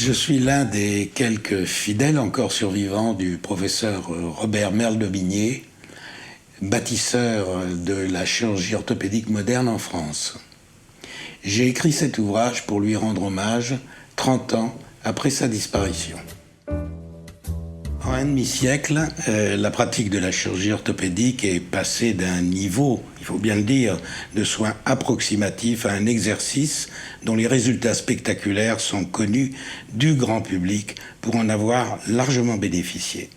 Je suis l'un des quelques fidèles encore survivants du professeur Robert Merle-d'Aubigné, bâtisseur de la chirurgie orthopédique moderne en France. J'ai écrit cet ouvrage pour lui rendre hommage 30 ans après sa disparition. En un demi-siècle, la pratique de la chirurgie orthopédique est passée d'un niveau, il faut bien le dire, de soins approximatifs à un exercice dont les résultats spectaculaires sont connus du grand public pour en avoir largement bénéficié.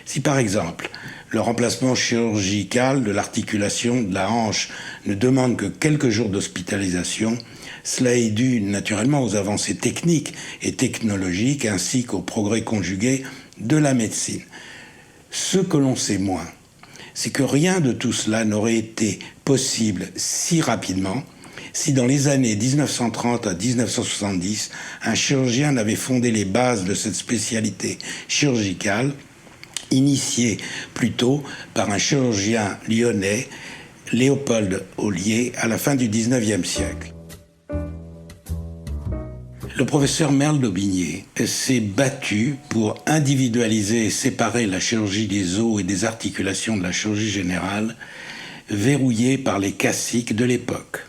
Si par exemple, le remplacement chirurgical de l'articulation de la hanche ne demande que quelques jours d'hospitalisation, cela est dû naturellement aux avancées techniques et technologiques ainsi qu'aux progrès conjugués de la médecine. Ce que l'on sait moins, c'est que rien de tout cela n'aurait été possible si rapidement si dans les années 1930 à 1970, un chirurgien n'avait fondé les bases de cette spécialité chirurgicale, initiée plutôt par un chirurgien lyonnais, Léopold Ollier, à la fin du XIXe siècle. Le professeur Merle-d'Aubigné s'est battu pour individualiser et séparer la chirurgie des os et des articulations de la chirurgie générale, verrouillée par les caciques de l'époque.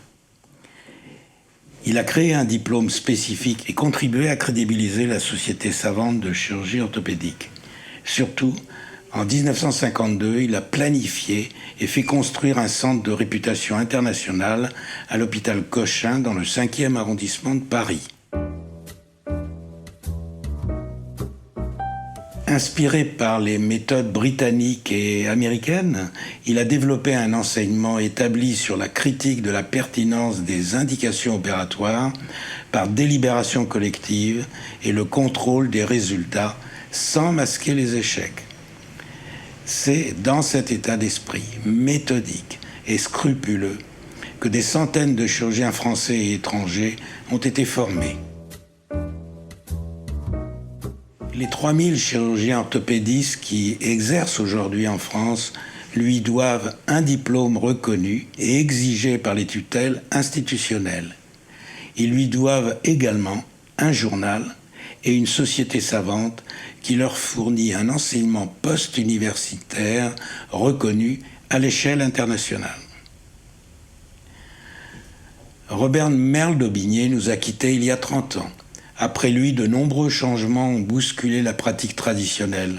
Il a créé un diplôme spécifique et contribué à crédibiliser la Société savante de chirurgie orthopédique. Surtout, en 1952, il a planifié et fait construire un centre de réputation internationale à l'hôpital Cochin dans le 5e arrondissement de Paris. Inspiré par les méthodes britanniques et américaines, il a développé un enseignement établi sur la critique de la pertinence des indications opératoires par délibération collective et le contrôle des résultats sans masquer les échecs. C'est dans cet état d'esprit méthodique et scrupuleux que des centaines de chirurgiens français et étrangers ont été formés. Les 3000 chirurgiens orthopédistes qui exercent aujourd'hui en France lui doivent un diplôme reconnu et exigé par les tutelles institutionnelles. Ils lui doivent également un journal et une société savante qui leur fournit un enseignement post-universitaire reconnu à l'échelle internationale. Robert Merle-d'Aubigné nous a quittés il y a 30 ans. Après lui, de nombreux changements ont bousculé la pratique traditionnelle.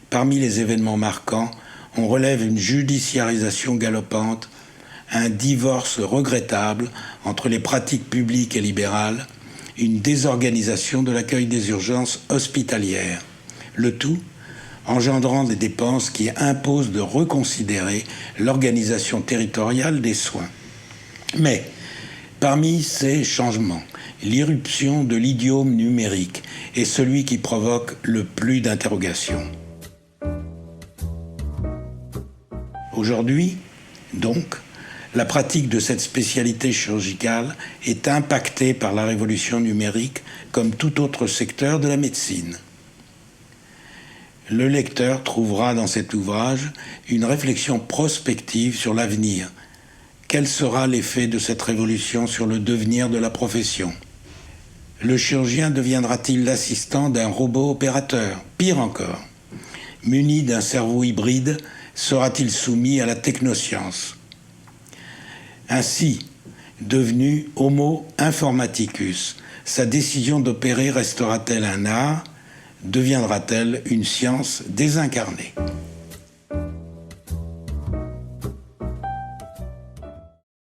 Parmi les événements marquants, on relève une judiciarisation galopante, un divorce regrettable entre les pratiques publiques et libérales, une désorganisation de l'accueil des urgences hospitalières. Le tout engendrant des dépenses qui imposent de reconsidérer l'organisation territoriale des soins. Mais, parmi ces changements, l'irruption de l'idiome numérique est celui qui provoque le plus d'interrogations. Aujourd'hui, donc, la pratique de cette spécialité chirurgicale est impactée par la révolution numérique comme tout autre secteur de la médecine. Le lecteur trouvera dans cet ouvrage une réflexion prospective sur l'avenir. Quel sera l'effet de cette révolution sur le devenir de la profession ? Le chirurgien deviendra-t-il l'assistant d'un robot opérateur ? Pire encore, muni d'un cerveau hybride, sera-t-il soumis à la technoscience ? Ainsi, devenu Homo informaticus, sa décision d'opérer restera-t-elle un art ? Deviendra-t-elle une science désincarnée ?